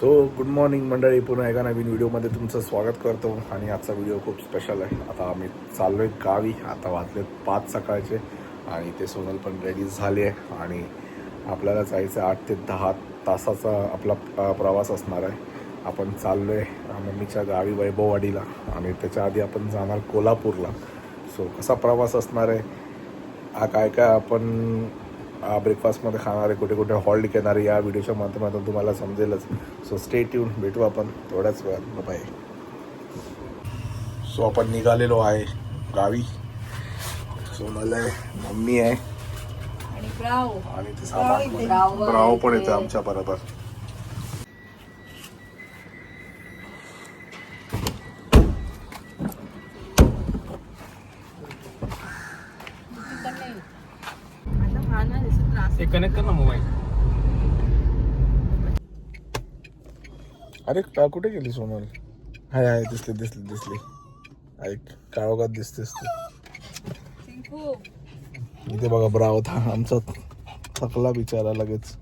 So good morning मंडळी, पुन्हा एका नवीन व्हिडिओमध्ये तुमचं स्वागत करतो. आणि आजचा व्हिडिओ खूप स्पेशल आहे. आता आम्ही चाललो आहे गावी. आता वाजले 5 सकाळचे आणि ते सोनल पण रेडी झाली आहे आणि आपल्याला जायचं 8 ते 10 तासाचा आपला प्रवास असणार आहे. आपण चाललो आहे मम्मीच्या गावी वैभववाडीला आणि त्याच्या आधी आपण जाणार कोल्हापूरला. सो कसा प्रवास असणार आहे, काय काय आपण ब्रेकफास्टमध्ये खाणारे, कुठे कुठे हॉल्ट घेणारे, या व्हिडिओच्या माध्यमातून तुम्हाला समजेलच. सो स्टे ट्यून, भेटू आपण थोड्याच वेळात. बाय. सो आपण निघालेलो आहे गावी. सोनल आहे, मम्मी आहे आणि ते सामान ब्राव पण येतं आमच्या बरोबर. कनेक्ट कर ना मोबाईल. अरे कुठे गेली सोनल? हाय हाय, दिसली. ऐक, काळोखात दिसतेस तू. इथे बघा ब्राव होता आमचा, थकला बिचारा लगेच.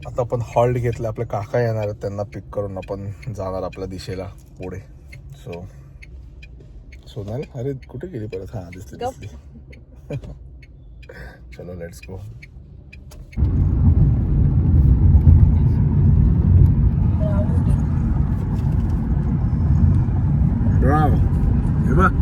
आता आपण हॉल्ट घेतलं, आपले काका येणार आहेत, त्यांना पिक करून आपण जाणार आपल्या दिशेला पुढे. सो सोनल, अरे कुठे गेली परत? हा दिसली. चलो लेट्स गो. ब्राव, हे बघ.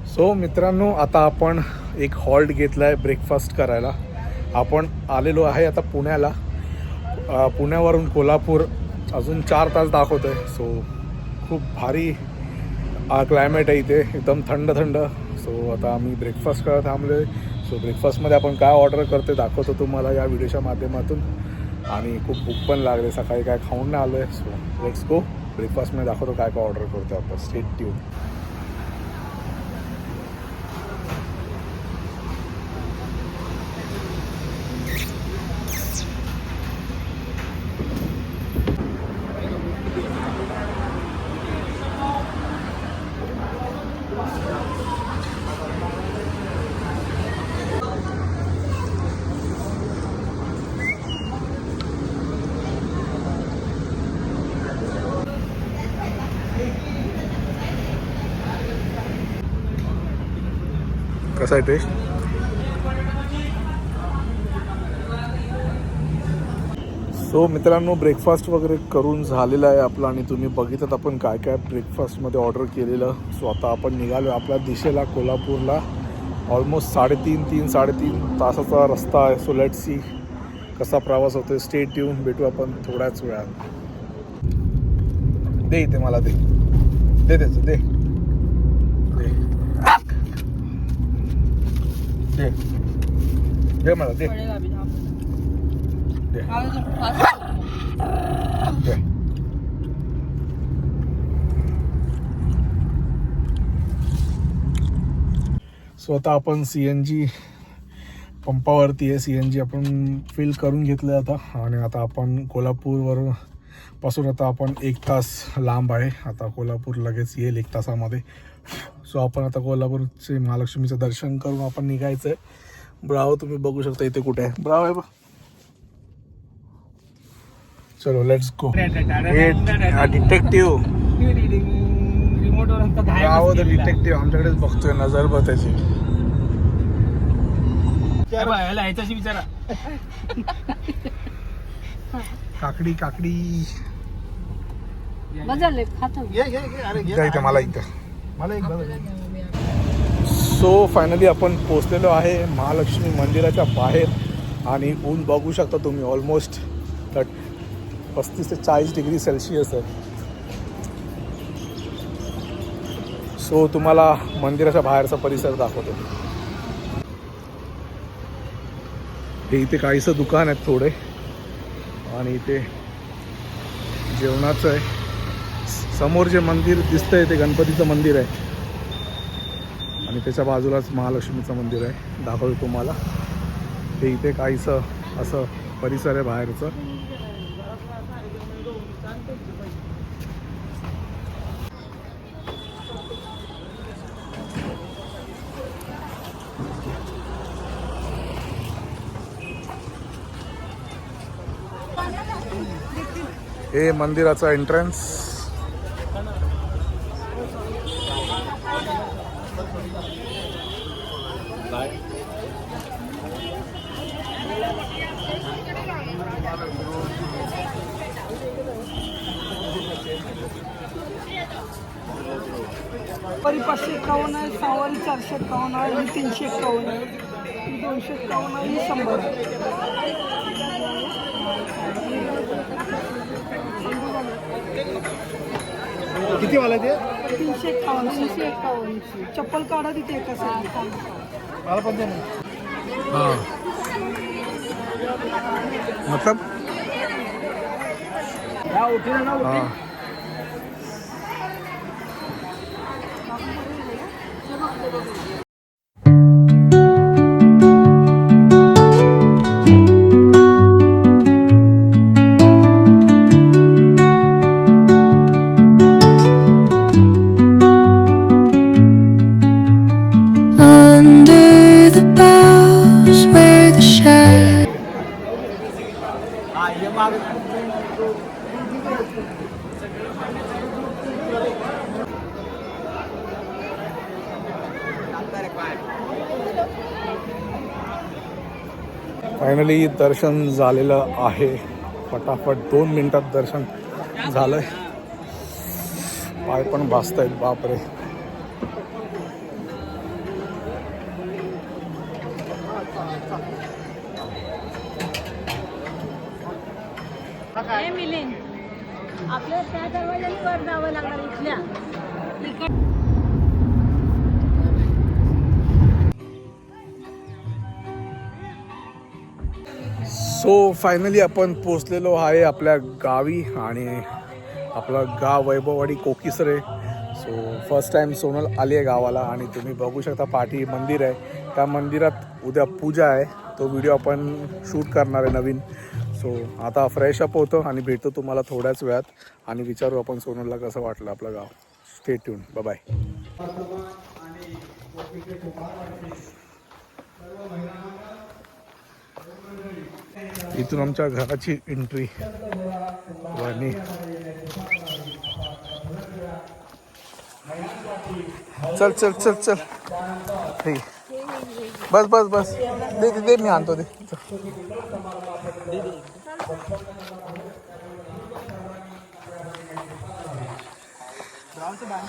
सो मित्रांनो, आता आपण एक हॉल्ट घेतला आहे ब्रेकफास्ट करायला. आपण आलेलो आहे आता पुण्याला. पुण्यावरून कोल्हापूर अजून 4 तास दाखवतं आहे. सो खूप भारी क्लायमेट आहे इथे, एकदम थंड. सो आता आम्ही ब्रेकफास्ट करायला थांबलो आहे. सो ब्रेकफास्टमध्ये आपण काय ऑर्डर करतो दाखवतो तुम्हाला या व्हिडिओच्या माध्यमातून. आणि खूप भूक पण लागले, सकाळी काय खाऊन नाही आलो आहे. So let's go. ब्रेकफास्टमध्ये दाखवतो काय काय ऑर्डर करतो आपण. Stay tune. कसा आहे टेस्ट? सो मित्रांनो, ब्रेकफास्ट वगैरे करून झालेला आहे आपला आणि तुम्ही बघितलं आपण काय काय ब्रेकफास्टमध्ये ऑर्डर केलेलं. सो आता आपण निघालो आपल्या दिशेला कोल्हापूरला. ऑलमोस्ट 3.5 तासाचा रस्ता आहे. सो लेट्स सी कसा प्रवास होतो. स्टे ट्यून, भेटू आपण थोड्याच वेळात. दे इथे मला, दे त्याचं दे मला दे. सो आता आपण CNG पंपावरती आहे. CNG आपण फिल करून घेतलं आता. आणि आता आपण कोल्हापूरवर पासून आता आपण 1 तास लांब आहे. आता कोल्हापूर लगेच येईल 1 तासामध्ये. सो आपण आता कोल्हापूरचे महालक्ष्मीचं दर्शन करून आपण निघायचं आहे. ब्राव तुम्ही बघू शकता इथे कुठे आहे. ब्राव आहे बघ. चलो लेट्स गो. डिटेक्टिव्ह ब्राव द डिटेक्टिव्ह आमच्याकडेच बघतोय, नजर बघ त्याची. विचारा काकडी मला इथं. सो फायनली आपण पोचलेलो आहे महालक्ष्मी मंदिराच्या बाहेर. आणि ऊन बघू शकता तुम्ही, ऑलमोस्ट 35 ते 40 डिग्री सेल्सिअस आहे. सो तुम्हाला मंदिराच्या बाहेरचा परिसर दाखवतो. हे इथे काहीसं दुकान आहेत थोडे आणि इथे जेवणाचं आहे. समोर जे मंदिर दिसतंय ते गणपतीचं मंदिर आहे आणि त्याच्या बाजूलाच महालक्ष्मीचं मंदिर आहे. दाखवतो तुम्हाला. ते इथे काहीसं असं परिसर आहे बाहेरचं. हे मंदिराचा एंट्रन्स. वारी 551 आहे, सहावारी 451 आहे, ही 351 आहे, ही 251 आहे, ही 100 आहे. किती वाला ते? 351 351. चप्पल काढा तिथे एका साईडला. मला पण दे ना. हां मतलब हां. Under the boughs where the shadows finally दर्शन झालेलं आहे. फटाफट 2 मिनिटात दर्शन झालंय. पाय पण भाजत आहेत बापरे. हे मिलिंद आपल्या त्या दरवाजाने वर जावं लागणार इथल्या. सो फायनली आपण पोचलेलो आहे आपल्या गावी आणि आपलं गाव Vaibhavwadi Kokisare. So first time Sonal आली आहे गावाला आणि तुम्ही बघू शकता पाठी मंदिर आहे. त्या मंदिरात उद्या पूजा आहे. तो व्हिडिओ आपण शूट करणार आहे नवीन. सो आता फ्रेश अप होतो आणि भेटतो तुम्हाला थोड्याच वेळात आणि विचारू आपण सोनलला कसं वाटलं आपलं गाव. Stay tune. बाय. इथून आमच्या घराची एंट्री आणि चल चल चल चल. हे बस बस बस. दे दे दे मी आणतो दे.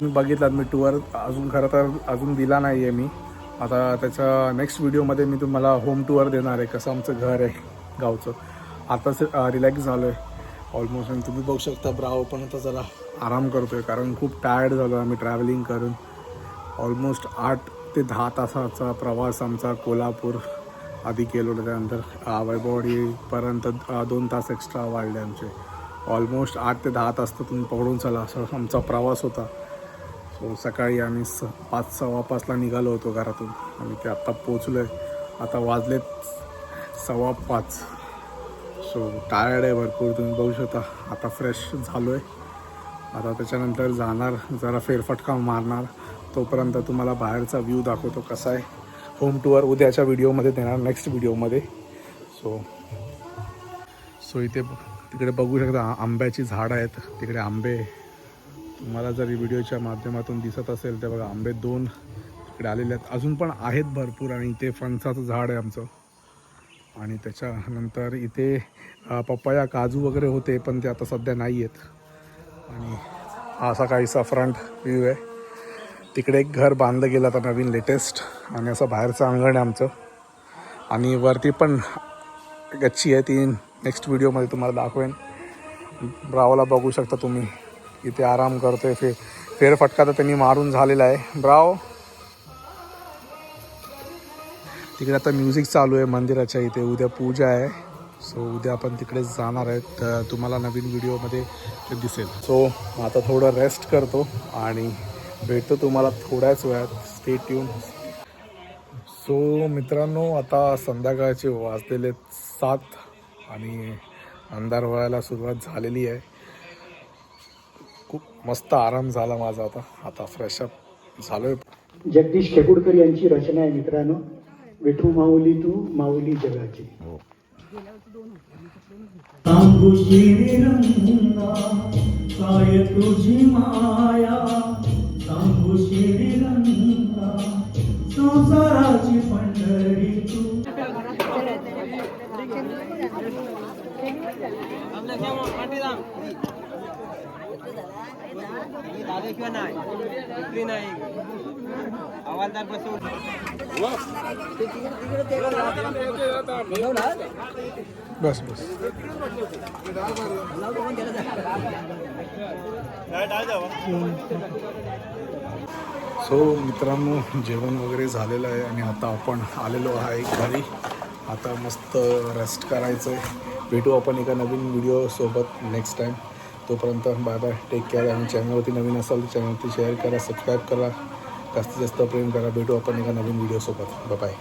बघितलात मी टूर अजून खरं तर अजून दिला नाही आहे मी. आता त्याच्या नेक्स्ट व्हिडिओमध्ये मी तुम्हाला होम टूर देणार आहे कसं आमचं घर आहे गावचं. आताच रिलॅक्स झालो आहे ऑलमोस्ट आणि तुम्ही बघू शकता ब्राव पण आता जरा आराम करतो आहे कारण खूप टायर्ड झालो आम्ही ट्रॅव्हलिंग करून. ऑलमोस्ट 8 ते 10 तासाचा प्रवास आमचा कोल्हापूर आधी केलो. त्यानंतर वैभववाडीपर्यंत 2 तास एक्स्ट्रा वाढले आमचे. ऑलमोस्ट 8 ते 10 तास तर तुम्ही पकडून चला असा आमचा प्रवास होता. सो सकाळी आम्ही 5:15 निघालो होतो घरातून आणि ते आत्ता पोचलो आहे. आता वाजलेत 5:15. सो टायर्ड आहे भरपूर तुम्ही बघू शकता. आता फ्रेश झालो आहे. आता त्याच्यानंतर जाणार जरा फेरफटका मारणार. तोपर्यंत तुम्हाला बाहेरचा व्ह्यू दाखवतो कसा आहे. होम टूर उद्याच्या व्हिडिओमध्ये देणार नेक्स्ट व्हिडिओमध्ये. सो इथे तिकडे बघू शकता आंब्याची झाडं आहेत. तिकडे आंबे तुम्हाला जर व्हिडिओच्या माध्यमातून दिसत असेल तर बघा आंबे 2 तिकडे आलेले आहेत. अजून पण आहेत भरपूर आणि इथे फणसाचं झाड आहे आमचं. आणि त्याच्यानंतर इथे पपया काजू वगैरे होते पण ते आता सध्या नाही आहेत. आणि हा असा काहीसा फ्रंट व्ह्यू आहे. तिकडे एक घर बांधलं गेलं आता नवीन लेटेस्ट आणि असं बाहेरचं अंगण आहे आमचं. आणि वरती पण गच्ची आहे ती नेक्स्ट व्हिडिओमध्ये तुम्हाला दाखवेन. ब्रावला बघू शकता तुम्ही इथे आराम करतोय. फेरफटका तर त्यांनी मारून झालेला आहे. ब्राव तिकडे आता म्युझिक चालू आहे मंदिराच्या इथे. उद्या पूजा आहे. सो उद्या आपण तिकडे जाणार आहेत. तर तुम्हाला नवीन व्हिडिओमध्ये ते दिसेल. सो आता थोडं रेस्ट करतो आणि भेटतो तुम्हाला थोड्याच वेळात. Stay tune. सो मित्रांनो, आता संध्याकाळचे वाजलेले 7 आणि अंधार व्हायला सुरुवात झालेली आहे. खूप मस्त आराम झाला माझा. आता फ्रेशअप झालोय. जगदीश खेकुडकर यांची रचना आहे मित्रांनो. विठू माऊली तू माऊली जगाची. सांगू श्रीरंगा काय तुझी माया, सांगू श्रीरंगा संसाराची पंढरी तू. बस बस. सो मित्रांनो, जेवण वगैरे झालेलं आहे आणि आता आपण आलेलो आहे घरी. आता मस्त रेस्ट करायचं आहे. भेटू आपण एका नवीन व्हिडिओसोबत नेक्स्ट टाईम. तोपर्यंत बाय बाय, टेक केअर. आणि चॅनलवरती नवीन असाल तर चॅनलवरती शेअर करा, सबस्क्राईब करा, जास्तीत जास्त प्रेम करा. भेटू आपण एका नवीन व्हिडिओसोबत. Bye bye.